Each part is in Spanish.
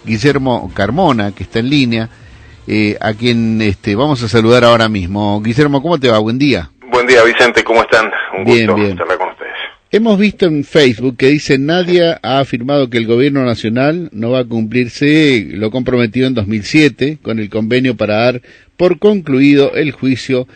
Guillermo Carmona, que está en línea, a quien vamos a saludar ahora mismo. Guillermo, ¿cómo te va? Buen día. Buen día, Vicente, ¿cómo están? Un gusto charlar con ustedes. Hemos visto en Facebook que dice Nadia ha afirmado que el gobierno nacional no va a cumplirse lo comprometido en 2007 con el convenio para dar por concluido el juicio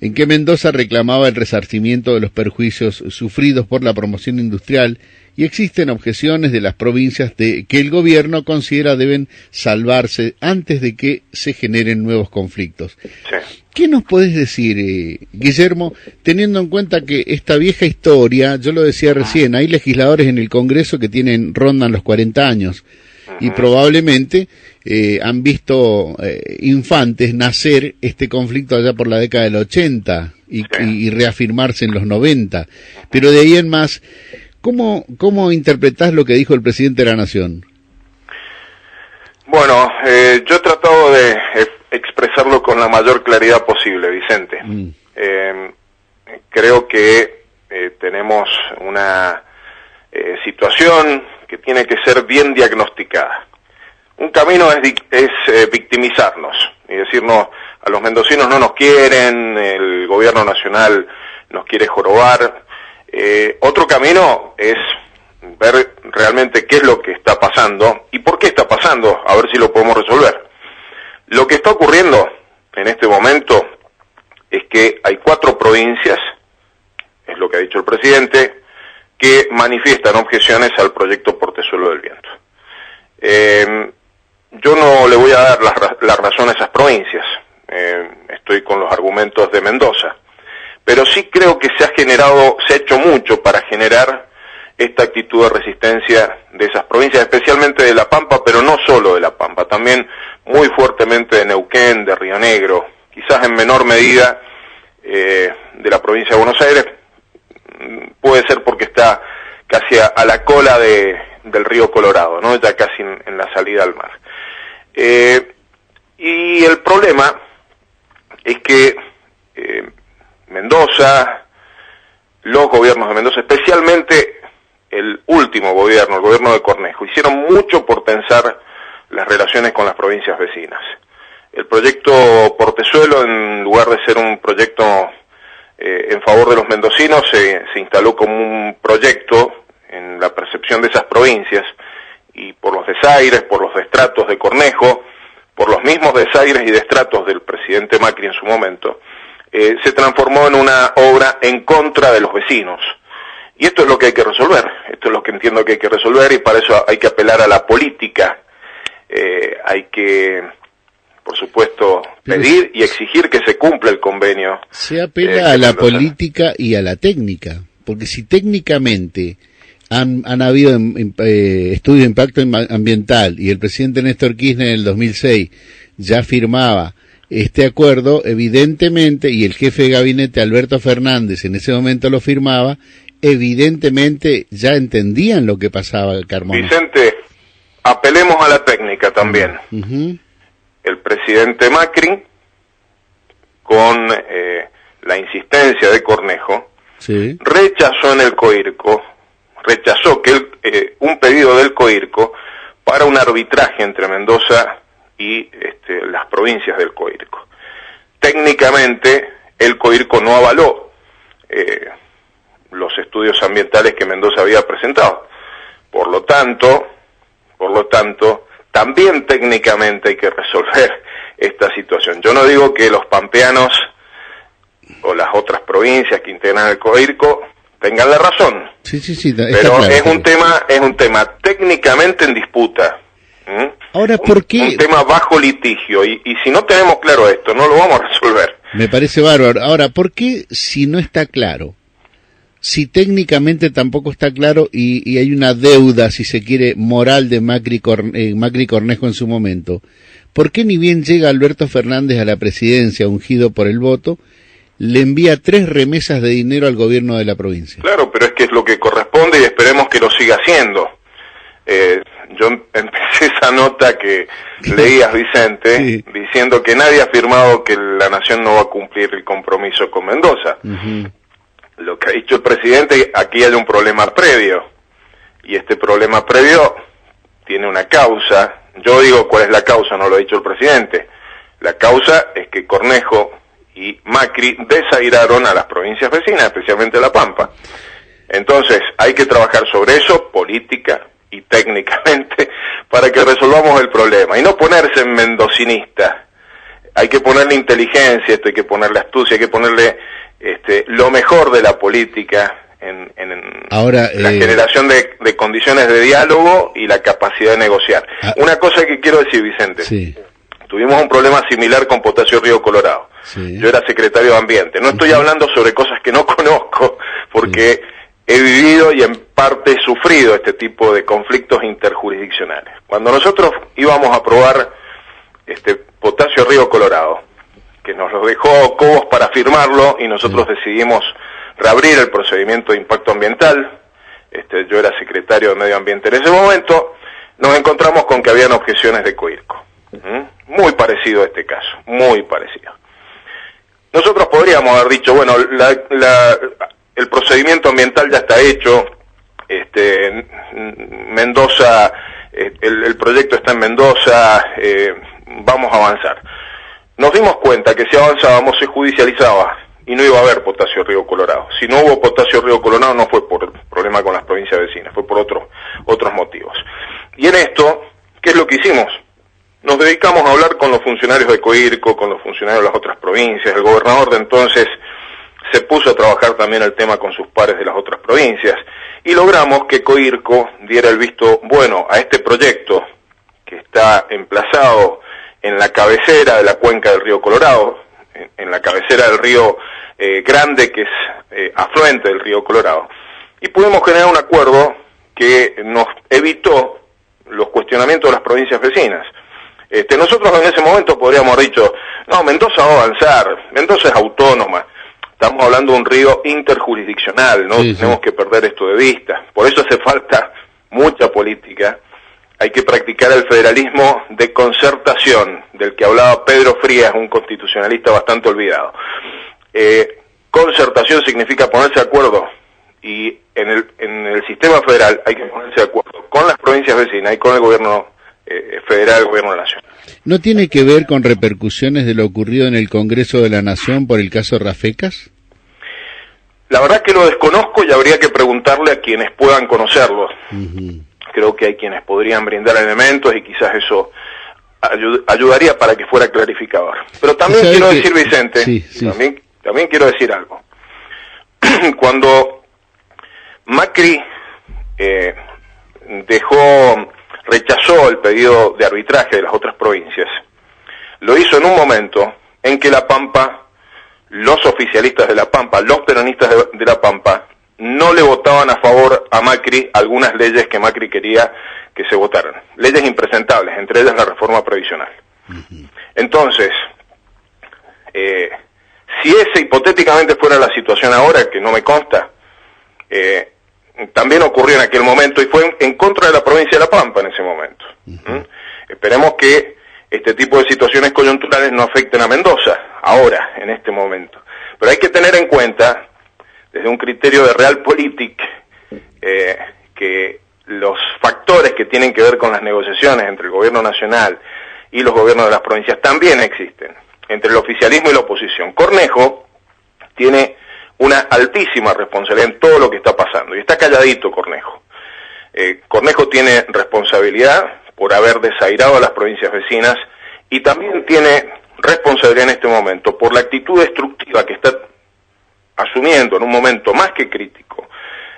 en que Mendoza reclamaba el resarcimiento de los perjuicios sufridos por la promoción industrial, y existen objeciones de las provincias de que el gobierno considera deben salvarse antes de que se generen nuevos conflictos. Sí. ¿Qué nos podés decir, Guillermo, teniendo en cuenta que esta vieja historia, yo lo decía recién, hay legisladores en el Congreso que rondan los 40 años y probablemente han visto infantes nacer este conflicto allá por la década del 80 y reafirmarse en los 90, pero de ahí en más, ¿cómo interpretás lo que dijo el presidente de la Nación? Bueno, yo he tratado de expresarlo con la mayor claridad posible, Vicente. Creo que tenemos una situación que tiene que ser bien diagnosticada. Un camino es victimizarnos y decirnos, a los mendocinos no nos quieren, el gobierno nacional nos quiere jorobar. Otro camino es ver realmente qué es lo que está pasando y por qué está pasando, a ver si lo podemos resolver. Lo que está ocurriendo en este momento es que hay 4 provincias, es lo que ha dicho el presidente, que manifiestan objeciones al proyecto Portezuelo del Viento. Yo no le voy a dar la razón a esas provincias, estoy con los argumentos de Mendoza, pero sí creo que se ha hecho mucho para generar esta actitud de resistencia de esas provincias, especialmente de La Pampa, pero no solo de La Pampa, también muy fuertemente de Neuquén, de Río Negro, quizás en menor medida de la provincia de Buenos Aires, puede ser porque está casi a la cola del río Colorado, ¿no? Ya casi en la salida al mar. Y el problema es que Mendoza, los gobiernos de Mendoza, especialmente el último gobierno, el gobierno de Cornejo, hicieron mucho por tensar las relaciones con las provincias vecinas. El proyecto Portezuelo, en lugar de ser un proyecto en favor de los mendocinos, se instaló como un proyecto en la percepción de esas provincias, y por los desaires, por los destratos de Cornejo, por los mismos desaires y destratos del presidente Macri en su momento, se transformó en una obra en contra de los vecinos. Y esto es lo que hay que resolver, esto es lo que entiendo que hay que resolver, y para eso hay que apelar a la política, hay que, por supuesto, pedir y exigir que se cumpla el convenio. Se apela a la política y a la técnica, porque si técnicamente han habido estudios de impacto ambiental y el presidente Néstor Kirchner en el 2006 ya firmaba este acuerdo, evidentemente, y el jefe de gabinete Alberto Fernández en ese momento lo firmaba, evidentemente ya entendían lo que pasaba, Carmona. Vicente, apelemos a la técnica también. El presidente Macri, con la insistencia de Cornejo, rechazó en el COIRCO, un pedido del COIRCO para un arbitraje entre Mendoza y las provincias del COIRCO. Técnicamente, el COIRCO no avaló los estudios ambientales que Mendoza había presentado. Por lo tanto, también técnicamente hay que resolver esta situación. Yo no digo que los pampeanos o las otras provincias que integran el COIRCO tengan la razón. Sí, pero claro, es un tema técnicamente en disputa. Ahora, ¿por qué? Un tema bajo litigio, y si no tenemos claro esto, no lo vamos a resolver. Me parece bárbaro. Ahora, ¿por qué si no está claro? Si técnicamente tampoco está claro y hay una deuda, si se quiere, moral de Macri Cornejo en su momento, ¿por qué ni bien llega Alberto Fernández a la presidencia, ungido por el voto, le envía 3 remesas de dinero al gobierno de la provincia? Claro, pero es que es lo que corresponde y esperemos que lo siga haciendo. Yo empecé esa nota que leías, Vicente, diciendo que nadie ha afirmado que la Nación no va a cumplir el compromiso con Mendoza. Lo que ha dicho el presidente, aquí hay un problema previo, y este problema previo tiene una causa, Yo digo cuál es la causa, no lo ha dicho el presidente. La causa es que Cornejo y Macri desairaron a las provincias vecinas, especialmente La Pampa. Entonces, hay que trabajar sobre eso, política y técnicamente, para que resolvamos el problema. Y no ponerse en mendocinista. Hay que ponerle inteligencia, hay que ponerle astucia, hay que ponerle lo mejor de la política en ahora, la generación de condiciones de diálogo y la capacidad de negociar. Una cosa que quiero decir, Vicente. Sí. Tuvimos un problema similar con Potasio Río Colorado. Sí. Yo era secretario de Ambiente. No estoy hablando sobre cosas que no conozco, porque he vivido y en parte he sufrido este tipo de conflictos interjurisdiccionales. Cuando nosotros íbamos a aprobar Potasio Río Colorado, que nos lo dejó Cobos para firmarlo, y nosotros decidimos reabrir el procedimiento de impacto ambiental, yo era secretario de Medio Ambiente en ese momento, nos encontramos con que habían objeciones de Coirco. Muy parecido a este caso, muy parecido. Nosotros podríamos haber dicho, bueno, el procedimiento ambiental ya está hecho, Mendoza, el proyecto está en Mendoza, vamos a avanzar. Nos dimos cuenta que si avanzábamos se judicializaba y no iba a haber Potasio Río Colorado. Si no hubo Potasio Río Colorado no fue por problema con las provincias vecinas, fue por otros motivos. Y en esto, ¿qué es lo que hicimos? Nos dedicamos a hablar con los funcionarios de Coirco, con los funcionarios de las otras provincias. El gobernador de entonces se puso a trabajar también el tema con sus pares de las otras provincias y logramos que Coirco diera el visto bueno a este proyecto que está emplazado en la cabecera de la cuenca del río Colorado, en la cabecera del río Grande, que es afluente del río Colorado. Y pudimos generar un acuerdo que nos evitó los cuestionamientos de las provincias vecinas. Nosotros en ese momento podríamos haber dicho, no, Mendoza va a avanzar, Mendoza es autónoma, estamos hablando de un río interjurisdiccional, no tenemos que perder esto de vista, por eso hace falta mucha política, hay que practicar el federalismo de concertación, del que hablaba Pedro Frías, un constitucionalista bastante olvidado. Concertación significa ponerse de acuerdo, y en el sistema federal hay que ponerse de acuerdo con las provincias vecinas y con el gobierno federal, el gobierno nacional. ¿No tiene que ver con repercusiones de lo ocurrido en el Congreso de la Nación por el caso Rafecas? La verdad que lo desconozco y habría que preguntarle a quienes puedan conocerlo. Creo que hay quienes podrían brindar elementos y quizás eso ayudaría para que fuera clarificador. Pero también quiero decir, Vicente, también quiero decir algo. Cuando Macri rechazó el pedido de arbitraje de las otras provincias, lo hizo en un momento en que La Pampa, los oficialistas de La Pampa, los peronistas de La Pampa, no le votaban a favor a Macri algunas leyes que Macri quería que se votaran. Leyes impresentables, entre ellas la reforma previsional. Entonces, si esa hipotéticamente fuera la situación ahora, que no me consta, también ocurrió en aquel momento y fue en contra de la provincia de La Pampa en ese momento. Esperemos que este tipo de situaciones coyunturales no afecten a Mendoza, ahora, en este momento. Pero hay que tener en cuenta, desde un criterio de realpolitik, que los factores que tienen que ver con las negociaciones entre el gobierno nacional y los gobiernos de las provincias también existen, entre el oficialismo y la oposición. Cornejo tiene una altísima responsabilidad en todo lo que está pasando, y está calladito Cornejo. Cornejo tiene responsabilidad por haber desairado a las provincias vecinas, y también tiene responsabilidad en este momento por la actitud destructiva que está asumiendo en un momento más que crítico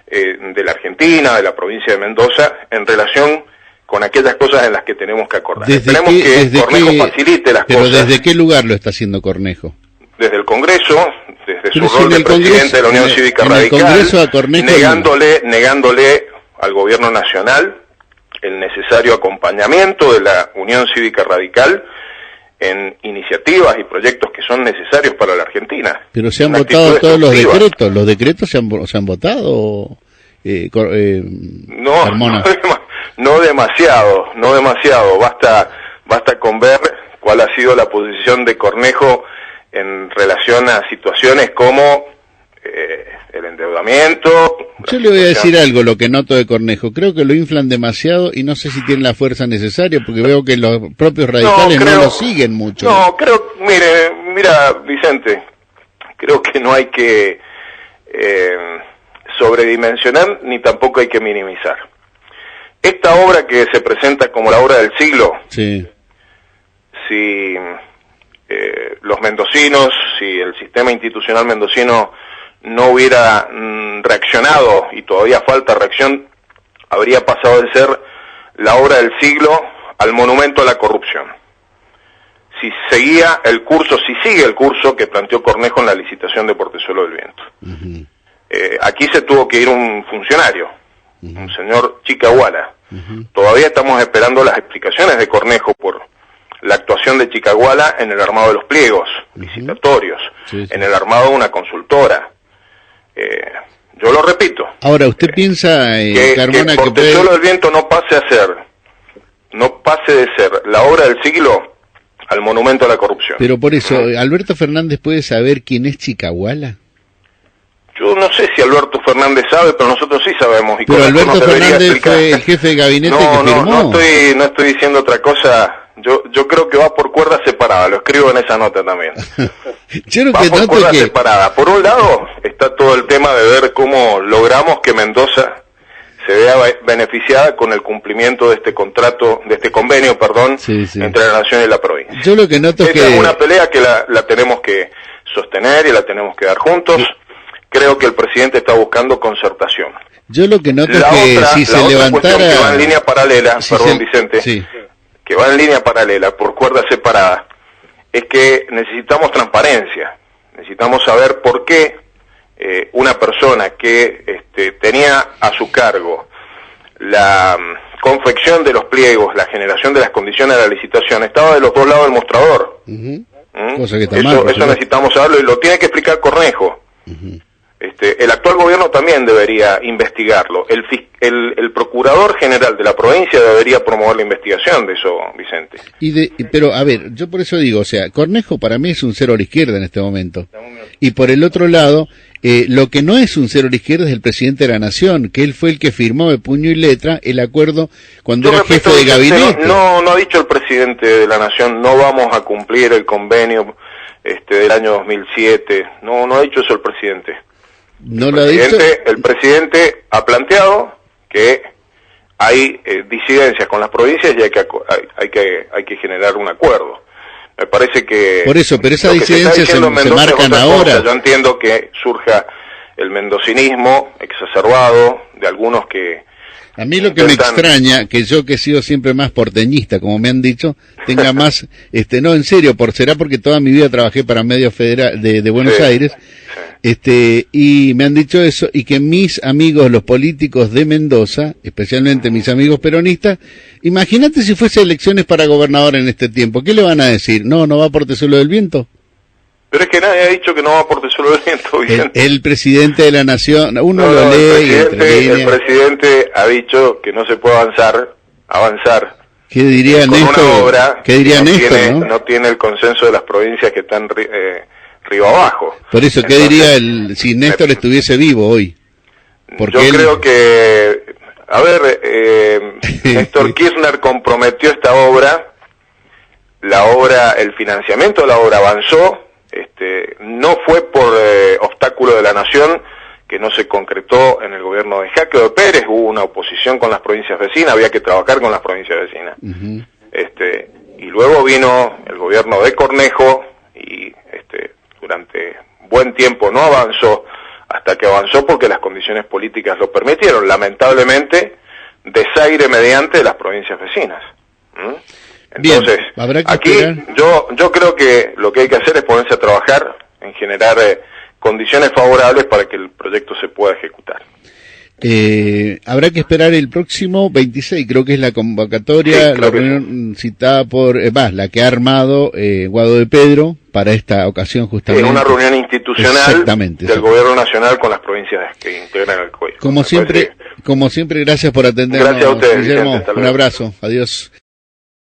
de la Argentina, de la provincia de Mendoza, en relación con aquellas cosas en las que tenemos que acordar. Esperemos que Cornejo facilite las cosas. ¿Pero desde qué lugar lo está haciendo Cornejo? Desde el Congreso, desde su rol de presidente de la Unión Cívica Radical, negándole al gobierno nacional el necesario acompañamiento de la Unión Cívica Radical en iniciativas y proyectos que son necesarios para la Argentina. Pero se han votado todos los decretos se han votado. No demasiado, basta con ver cuál ha sido la posición de Cornejo en relación a situaciones como el endeudamiento. Yo le voy a decir algo, lo que noto de Cornejo. Creo que lo inflan demasiado y no sé si tienen la fuerza necesaria, porque veo que los propios radicales no lo siguen mucho. No, creo, mira, Vicente, creo que no hay que sobredimensionar ni tampoco hay que minimizar. Esta obra que se presenta como la obra del siglo, sí. Si los mendocinos, si el sistema institucional mendocino no hubiera reaccionado, y todavía falta reacción, habría pasado de ser la obra del siglo al monumento a la corrupción. Si seguía el curso, si sigue el curso que planteó Cornejo en la licitación de Portezuelo del Viento. Uh-huh. Aquí se tuvo que ir un funcionario, uh-huh, un señor Chicaguala. Uh-huh. Todavía estamos esperando las explicaciones de Cornejo por la actuación de Chicaguala en el armado de los pliegos licitatorios, sí. En el armado de una consultora. Yo lo repito. Ahora, ¿usted piensa, Carmona, que Portezuelo del Viento no pase de ser la obra del siglo al monumento a la corrupción? Pero por eso, ¿Alberto Fernández puede saber quién es Chicaguala? Yo no sé si Alberto Fernández sabe, pero nosotros sí sabemos. Pero Alberto Fernández fue el jefe de gabinete que firmó. No estoy diciendo otra cosa. Yo creo que va por cuerda separada, lo escribo en esa nota también. Yo lo va que por cuerda separada. Por un lado está todo el tema de ver cómo logramos que Mendoza se vea beneficiada con el cumplimiento de este contrato, de este convenio, sí. entre la Nación y la provincia. Yo lo que noto es que es una pelea que la tenemos que sostener y la tenemos que dar juntos. Sí. Creo que el presidente está buscando concertación. Yo lo que noto es que si se levantara... que va en línea paralela, Vicente, sí. Que va en línea paralela, por cuerda separada, es que necesitamos transparencia, necesitamos saber por qué una persona que tenía a su cargo la confección de los pliegos, la generación de las condiciones de la licitación, estaba de los dos lados del mostrador. Cosa que está eso necesitamos saberlo y lo tiene que explicar Cornejo. El actual gobierno también debería investigarlo. El procurador general de la provincia debería promover la investigación de eso, Vicente. Pero, a ver, yo por eso digo, o sea, Cornejo para mí es un cero a la izquierda en este momento. Y por el otro lado, lo que no es un cero a la izquierda es el presidente de la Nación, que él fue el que firmó de puño y letra el acuerdo cuando era jefe de gabinete. No ha dicho el presidente de la Nación, no vamos a cumplir el convenio del año 2007. No ha dicho eso el presidente. ¿No lo ha dicho? El presidente ha planteado que hay disidencias con las provincias y hay que generar un acuerdo. Me parece que... Por eso, pero esas disidencias se marcan ahora. Yo entiendo que surja el mendocinismo exacerbado de algunos que... A mí lo que me extraña, que yo que he sido siempre más porteñista, como me han dicho, tenga más, no, en serio, será porque toda mi vida trabajé para medios federal de Buenos Aires, y me han dicho eso, y que mis amigos, los políticos de Mendoza, especialmente mis amigos peronistas, imagínate si fuese elecciones para gobernador en este tiempo, ¿qué le van a decir? ¿No va Portezuelo del Viento? Pero es que nadie ha dicho que no va Portezuelo del Viento, Vicente. El presidente de la Nación, uno lo lee el presidente ha dicho que no se puede avanzar. ¿Qué diría Néstor? Una obra ¿Qué diría Néstor? No tiene el consenso de las provincias que están río abajo. Por eso, ¿qué diría si Néstor estuviese vivo hoy? Yo creo que, Néstor Kirchner comprometió esta obra, el financiamiento de la obra avanzó, no fue por obstáculo de la Nación, que no se concretó en el gobierno de Jaque o de Pérez, hubo una oposición con las provincias vecinas, había que trabajar con las provincias vecinas. Y luego vino el gobierno de Cornejo y durante buen tiempo no avanzó, hasta que avanzó porque las condiciones políticas lo permitieron, lamentablemente desaire mediante las provincias vecinas. Entonces, bien, aquí yo creo que lo que hay que hacer es ponerse a trabajar en generar condiciones favorables para que el proyecto se pueda ejecutar. Habrá que esperar el próximo 26, creo que es la convocatoria, la reunión citada por, la que ha armado Guado de Pedro para esta ocasión justamente. En una reunión institucional del Gobierno Nacional con las provincias que integran el COI. Como siempre, gracias por atendernos. Gracias a ustedes, Guillermo, Vicente, un abrazo, adiós.